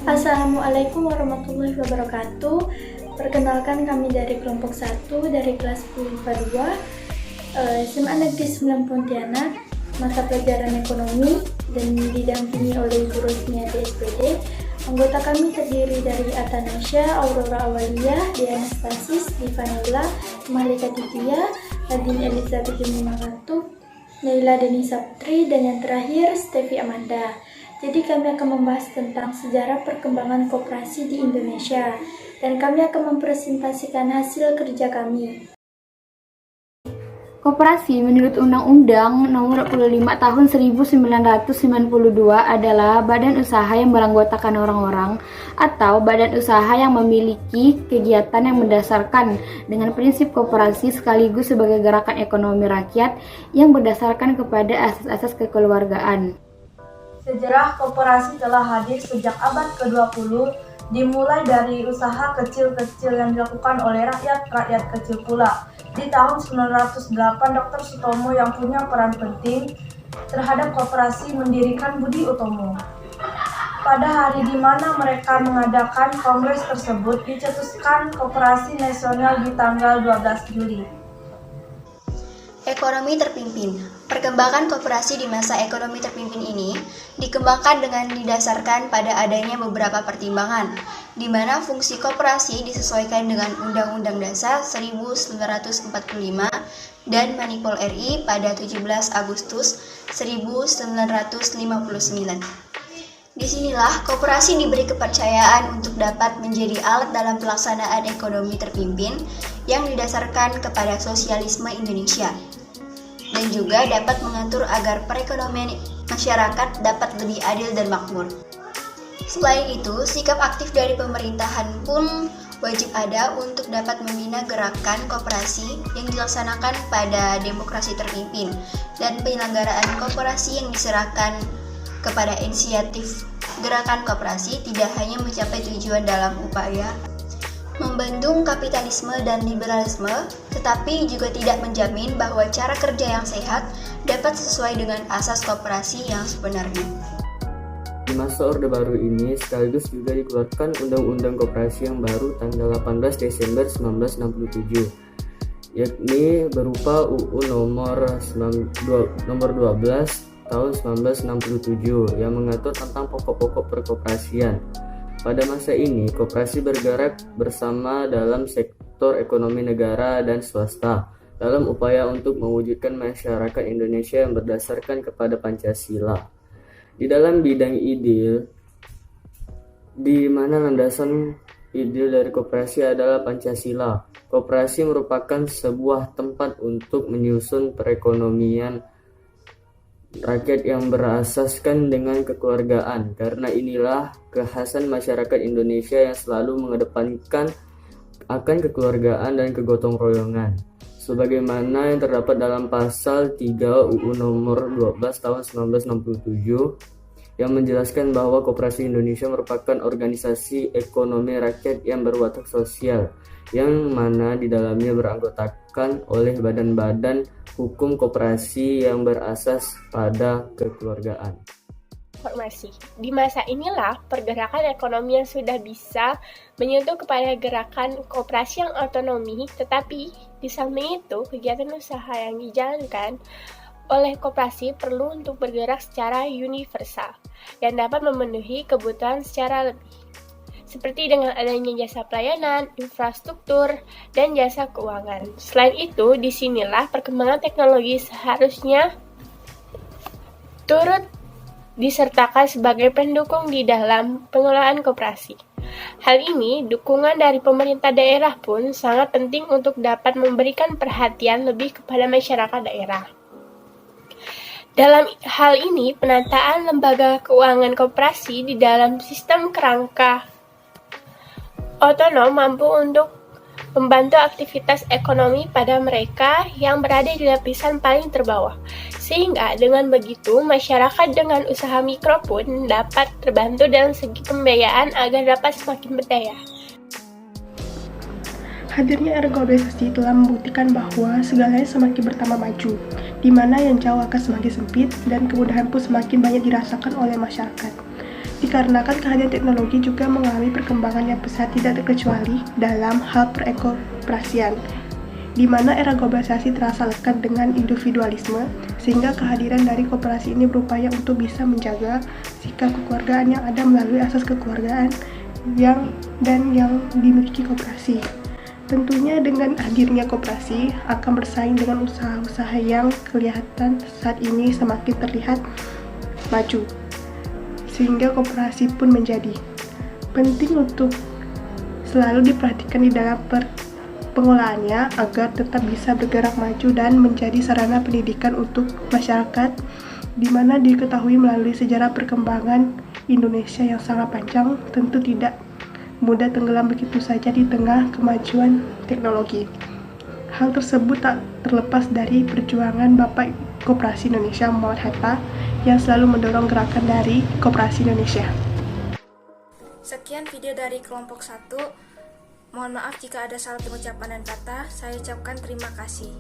Assalamualaikum warahmatullahi wabarakatuh. Perkenalkan, kami dari kelompok 1 dari kelas 10 IPA 2 SMA Negeri 9 Pontianak, mata pelajaran ekonomi, dan didampingi oleh Ibu Rosmiati SPD. Anggota kami terdiri dari Atanasya, Aurora Awalia, Diana Stasis, Divanilla, Malika Titia, Nadine Elizabeth Jumimakantuk, Naila Denisa Putri, dan yang terakhir Stevi Amanda. Jadi kami akan membahas tentang sejarah perkembangan koperasi di Indonesia, dan kami akan mempresentasikan hasil kerja kami. Koperasi menurut Undang-Undang Nomor 45 Tahun 1992 adalah badan usaha yang beranggotakan orang-orang atau badan usaha yang memiliki kegiatan yang mendasarkan dengan prinsip koperasi sekaligus sebagai gerakan ekonomi rakyat yang berdasarkan kepada asas-asas kekeluargaan. Sejarah koperasi telah hadir sejak abad ke-20, dimulai dari usaha kecil-kecil yang dilakukan oleh rakyat kecil pula. Di tahun 1908, Dr. Sutomo yang punya peran penting terhadap koperasi mendirikan Budi Utomo. Pada hari di mana mereka mengadakan kongres tersebut, dicetuskan Koperasi Nasional di tanggal 12 Juli. Ekonomi terpimpin. Perkembangan koperasi di masa ekonomi terpimpin ini dikembangkan dengan didasarkan pada adanya beberapa pertimbangan, di mana fungsi koperasi disesuaikan dengan Undang-Undang Dasar 1945 dan Manipol RI pada 17 Agustus 1959. Disinilah koperasi diberi kepercayaan untuk dapat menjadi alat dalam pelaksanaan ekonomi terpimpin yang didasarkan kepada sosialisme Indonesia, dan juga dapat mengatur agar perekonomian masyarakat dapat lebih adil dan makmur. Selain itu, sikap aktif dari pemerintahan pun wajib ada untuk dapat membina gerakan koperasi yang dilaksanakan pada demokrasi terpimpin, dan penyelenggaraan koperasi yang diserahkan kepada inisiatif gerakan koperasi tidak hanya mencapai tujuan dalam upaya membendung kapitalisme dan liberalisme, tetapi juga tidak menjamin bahwa cara kerja yang sehat dapat sesuai dengan asas koperasi yang sebenarnya. Di masa Orde Baru ini sekaligus juga dikeluarkan Undang-Undang Koperasi yang baru tanggal 18 Desember 1967, yakni berupa UU nomor 12 tahun 1967 yang mengatur tentang pokok-pokok perkoperasian. Pada masa ini, koperasi bergerak bersama dalam sektor ekonomi negara dan swasta dalam upaya untuk mewujudkan masyarakat Indonesia yang berdasarkan kepada Pancasila. Di dalam bidang ideal, di mana landasan ideal dari koperasi adalah Pancasila. Koperasi merupakan sebuah tempat untuk menyusun perekonomian rakyat yang berasaskan dengan kekeluargaan. Karena inilah kekhasan masyarakat Indonesia yang selalu mengedepankan akan kekeluargaan dan kegotong royongan, sebagaimana yang terdapat dalam pasal 3 UU nomor 12 tahun 1967 yang menjelaskan bahwa Koperasi Indonesia merupakan organisasi ekonomi rakyat yang berwatak sosial, yang mana di dalamnya beranggotakan oleh badan-badan hukum koperasi yang berasas pada kekeluargaan. Informasi. Di masa inilah pergerakan ekonomi yang sudah bisa menyentuh kepada gerakan koperasi yang otonomi, tetapi di samping itu kegiatan usaha yang dijalankan oleh koperasi perlu untuk bergerak secara universal yang dapat memenuhi kebutuhan secara lebih, seperti dengan adanya jasa pelayanan, infrastruktur, dan jasa keuangan. Selain itu, disinilah perkembangan teknologi seharusnya turut disertakan sebagai pendukung di dalam pengelolaan koperasi. Hal ini, dukungan dari pemerintah daerah pun sangat penting untuk dapat memberikan perhatian lebih kepada masyarakat daerah. Dalam hal ini, penataan lembaga keuangan koperasi di dalam sistem kerangka otonom mampu untuk membantu aktivitas ekonomi pada mereka yang berada di lapisan paling terbawah. Sehingga dengan begitu, masyarakat dengan usaha mikro pun dapat terbantu dalam segi pembiayaan agar dapat semakin berdaya. Hadirnya era globalisasi telah membuktikan bahwa segalanya semakin bertambah maju, di mana yang jauh akan semakin sempit dan kemudahan pun semakin banyak dirasakan oleh masyarakat. Dikarenakan kehadiran teknologi juga mengalami perkembangan yang pesat tidak terkecuali dalam hal perekoperasian, di mana era globalisasi terasa lekat dengan individualisme, sehingga kehadiran dari koperasi ini berupaya untuk bisa menjaga sikap kekeluargaan yang ada melalui asas kekeluargaan yang dimiliki koperasi. Tentunya dengan hadirnya koperasi akan bersaing dengan usaha-usaha yang kelihatan saat ini semakin terlihat maju, sehingga koperasi pun menjadi penting untuk selalu diperhatikan di dalam pengolahannya agar tetap bisa bergerak maju dan menjadi sarana pendidikan untuk masyarakat, di mana diketahui melalui sejarah perkembangan Indonesia yang sangat panjang tentu tidak mudah tenggelam begitu saja di tengah kemajuan teknologi. Hal tersebut tak terlepas dari perjuangan Bapak Koperasi Indonesia Muhammad Hatta yang selalu mendorong gerakan dari Koperasi Indonesia. Sekian video dari kelompok 1. Mohon maaf jika ada salah pengucapan dan kata. Saya ucapkan terima kasih.